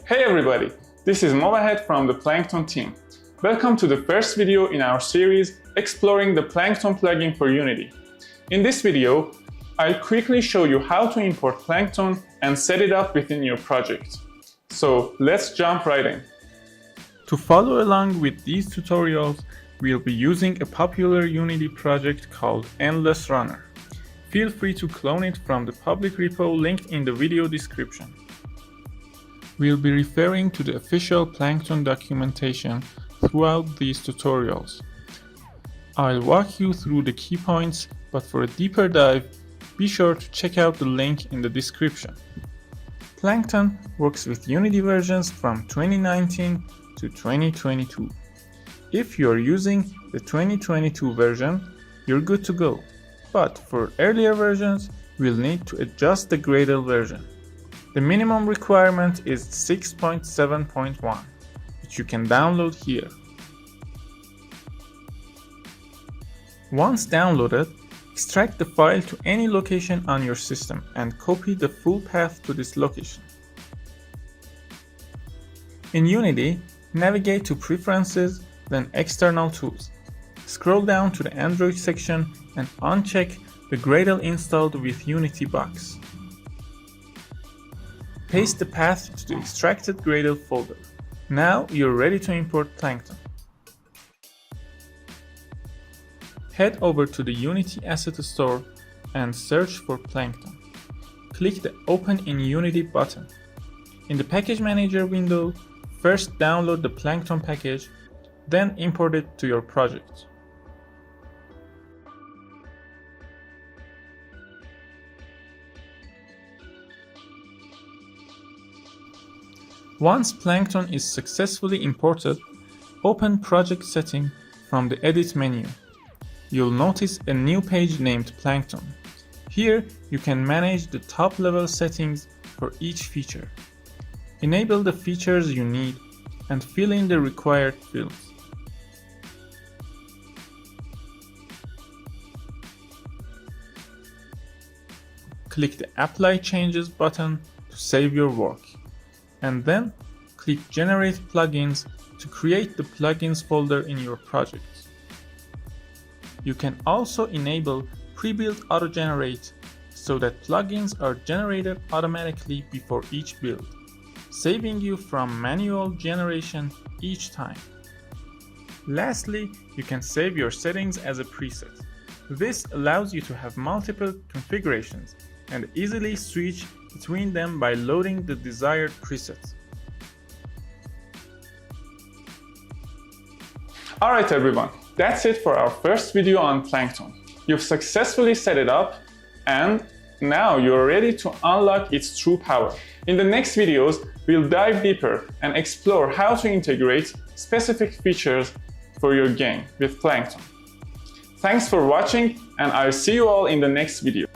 Hey everybody, this is Movahed from the Plankton team. Welcome to the first video in our series exploring the Plankton plugin for Unity. In this video, I'll quickly show you how to import Plankton and set it up within your project. So let's jump right in. To follow along with these tutorials, we'll be using a popular Unity project called Endless Runner. Feel free to clone it from the public repo linked in the video description. We'll be referring to the official Plankton documentation throughout these tutorials. I'll walk you through the key points, but for a deeper dive, be sure to check out the link in the description. Plankton works with Unity versions from 2019 to 2022. If you're using the 2022 version, you're good to go. But for earlier versions, we'll need to adjust the Gradle version. The minimum requirement is 6.7.1, which you can download here. Once downloaded, extract the file to any location on your system and copy the full path to this location. In Unity, navigate to Preferences, then External Tools. Scroll down to the Android section and uncheck the Gradle installed with Unity box. Paste the path to the extracted Gradle folder. Now you're ready to import Plankton. Head over to the Unity Asset Store and search for Plankton. Click the Open in Unity button. In the Package Manager window, first download the Plankton package, then import it to your project. Once Plankton is successfully imported, open Project Setting from the Edit menu. You'll notice a new page named Plankton. Here, you can manage the top-level settings for each feature. Enable the features you need and fill in the required fields. Click the Apply Changes button to save your work. And then click Generate Plugins to create the plugins folder in your project. You can also enable pre-built auto-generate so that plugins are generated automatically before each build, saving you from manual generation each time. Lastly, you can save your settings as a preset. This allows you to have multiple configurations and easily switch between them by loading the desired presets. Alright everyone, that's it for our first video on Plankton. You've successfully set it up and now you're ready to unlock its true power. In the next videos, we'll dive deeper and explore how to integrate specific features for your game with Plankton. Thanks for watching and I'll see you all in the next video.